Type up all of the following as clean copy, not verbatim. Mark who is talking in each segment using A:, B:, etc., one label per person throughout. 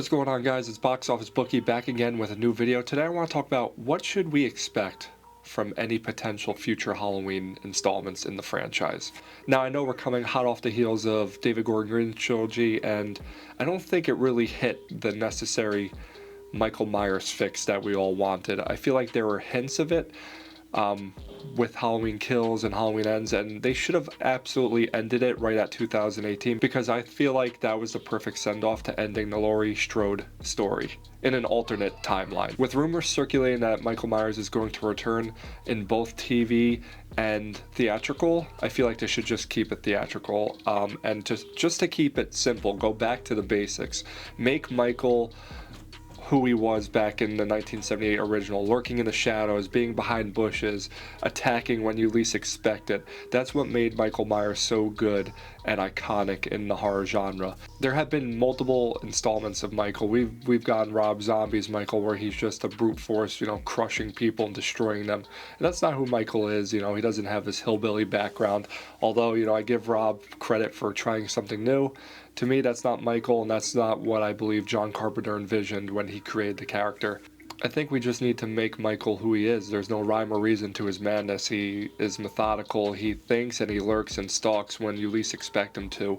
A: What's going on, guys? It's Box Office Bookie back again with a new video. Today I want to talk about what should we expect from any potential future Halloween installments in the franchise. Now, I know we're coming hot off the heels of David Gordon Green's trilogy, and I don't think it really hit the necessary Michael Myers fix that we all wanted. I feel like there were hints of it with Halloween Kills and Halloween Ends, and they should have absolutely ended it right at 2018, because I feel like that was the perfect send-off to ending the Laurie Strode story in an alternate timeline. With rumors circulating that Michael Myers is going to return in both TV and theatrical, I feel like they should just keep it theatrical, and just to keep it simple, go back to the basics. Make Michael who he was back in the 1978 original, lurking in the shadows, being behind bushes, attacking when you least expect it. That's what made Michael Myers so good and iconic in the horror genre. There have been multiple installments of Michael. We've gotten Rob Zombie's Michael, where he's just a brute force, crushing people and destroying them. And that's not who Michael is. He doesn't have this hillbilly background. Although, I give Rob credit for trying something new. To me, that's not Michael, and that's not what I believe John Carpenter envisioned when he created the character. I think we just need to make Michael who he is. There's no rhyme or reason to his madness. He is methodical, he thinks, and he lurks and stalks when you least expect him to.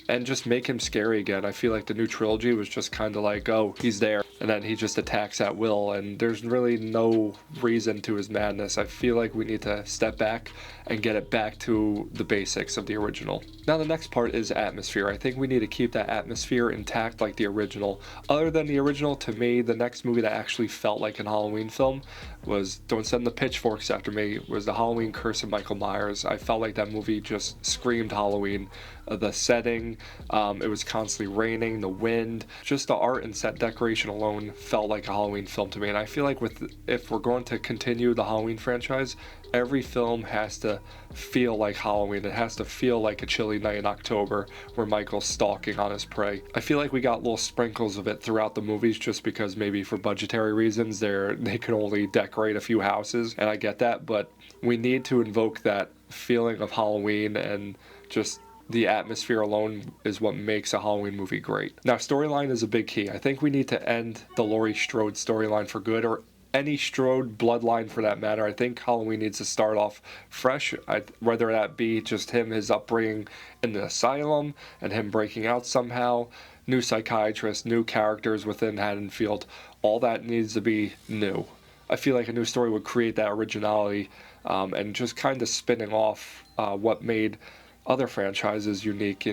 A: And just make him scary again. I feel like the new trilogy was just kind of like, oh, he's there, and then he just attacks at will, and there's really no reason to his madness. I feel like we need to step back and get it back to the basics of the original. Now, the next part is atmosphere. I think we need to keep that atmosphere intact like the original. Other than the original, to me, the next movie that actually felt like a Halloween film was, don't send the pitchforks after me, was the Halloween Curse of Michael Myers. I felt like that movie just screamed Halloween. The setting, it was constantly raining, the wind, just the art and set decoration alone felt like a Halloween film to me. And I feel like if we're going to continue the Halloween franchise, every film has to feel like Halloween. It has to feel like a chilly night in October where Michael's stalking on his prey. I feel like we got little sprinkles of it throughout the movies just because maybe for budgetary reasons they could only decorate a few houses, and I get that, but we need to invoke that feeling of Halloween, and just the atmosphere alone is what makes a Halloween movie great. Now, storyline is a big key. I think we need to end the Laurie Strode storyline for good, or any Strode bloodline for that matter. I think Halloween needs to start off fresh, whether that be just him, his upbringing in the asylum, and him breaking out somehow, new psychiatrists, new characters within Haddonfield. All that needs to be new. I feel like a new story would create that originality, and just kind of spinning off what made other franchises unique.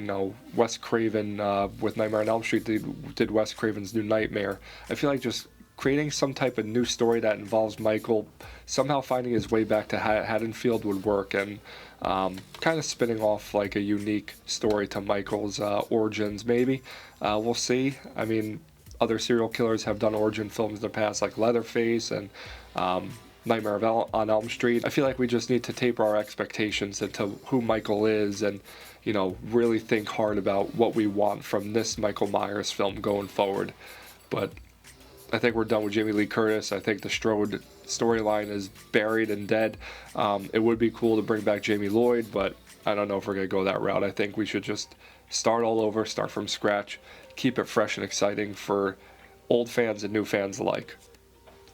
A: Wes Craven with Nightmare on Elm Street did Wes Craven's New Nightmare. I feel like just creating some type of new story that involves Michael somehow finding his way back to Haddonfield would work, and kind of spinning off like a unique story to Michael's origins, maybe. We'll see. I mean, other serial killers have done origin films in the past, like Leatherface and Nightmare on Elm Street. I feel like we just need to taper our expectations into who Michael is, and really think hard about what we want from this Michael Myers film going forward. But I think we're done with Jamie Lee Curtis. I think the Strode storyline is buried and dead. It would be cool to bring back Jamie Lloyd, but I don't know if we're going to go that route. I think we should just start all over, start from scratch, keep it fresh and exciting for old fans and new fans alike.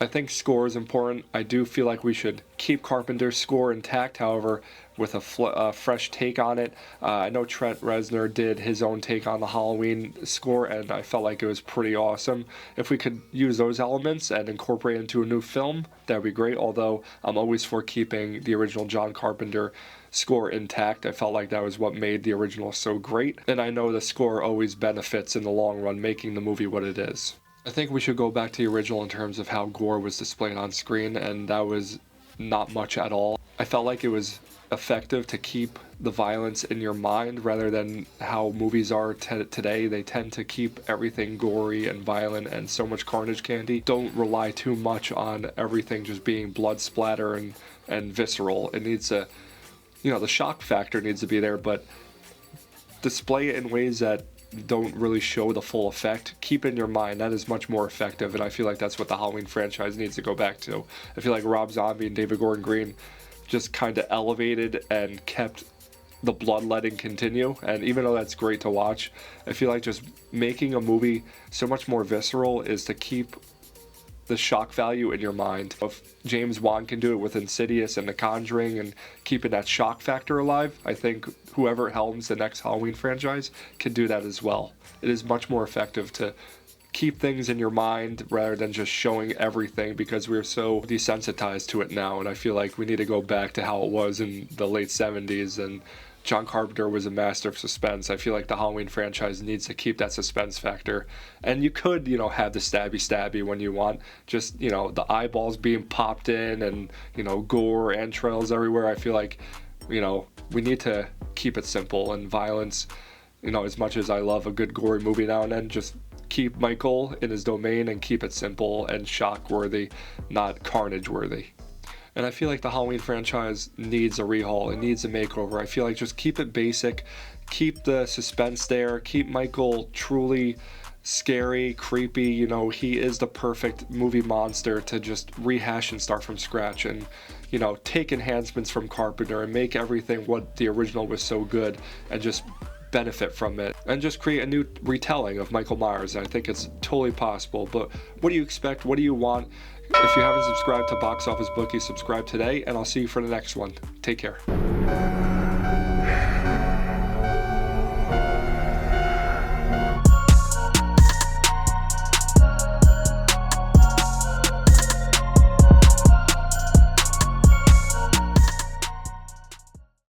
A: I think score is important. I do feel like we should keep Carpenter's score intact, however, with a fresh take on it. I know Trent Reznor did his own take on the Halloween score, and I felt like it was pretty awesome. If we could use those elements and incorporate into a new film, that would be great, although I'm always for keeping the original John Carpenter score intact. I felt like that was what made the original so great, and I know the score always benefits in the long run, making the movie what it is. I think we should go back to the original in terms of how gore was displayed on screen, and that was not much at all. I felt like it was effective to keep the violence in your mind rather than how movies are today. They tend to keep everything gory and violent and so much carnage candy. Don't rely too much on everything just being blood splatter and visceral. It needs to, the shock factor needs to be there, but display it in ways that don't really show the full effect. Keep it in your mind. That is much more effective, and I feel like that's what the Halloween franchise needs to go back to. I feel like Rob Zombie and David Gordon Green just kind of elevated and kept the bloodletting continue. And even though that's great to watch, I feel like just making a movie so much more visceral is to keep the shock value in your mind. If James Wan can do it with Insidious and The Conjuring and keeping that shock factor alive, I think whoever helms the next Halloween franchise can do that as well. It is much more effective to keep things in your mind rather than just showing everything, because we're so desensitized to it now. And I feel like we need to go back to how it was in the late 70s, and John Carpenter was a master of suspense. I feel like the Halloween franchise needs to keep that suspense factor. And you could, have the stabby when you want, just, the eyeballs being popped in and, gore, entrails everywhere. I feel like, we need to keep it simple. And violence, as much as I love a good gory movie now and then, just keep Michael in his domain and keep it simple and shock worthy, not carnage worthy. And I feel like the Halloween franchise needs a rehaul. It needs a makeover. I feel like just keep it basic, keep the suspense there, keep Michael truly scary, creepy. He is the perfect movie monster to just rehash and start from scratch, and take enhancements from Carpenter and make everything what the original was so good, and just benefit from it, and just create a new retelling of Michael Myers. And I think it's totally possible. But what do you expect? What do you want? If you haven't subscribed to Box Office Bookie, subscribe today, and I'll see you for the next one. Take care.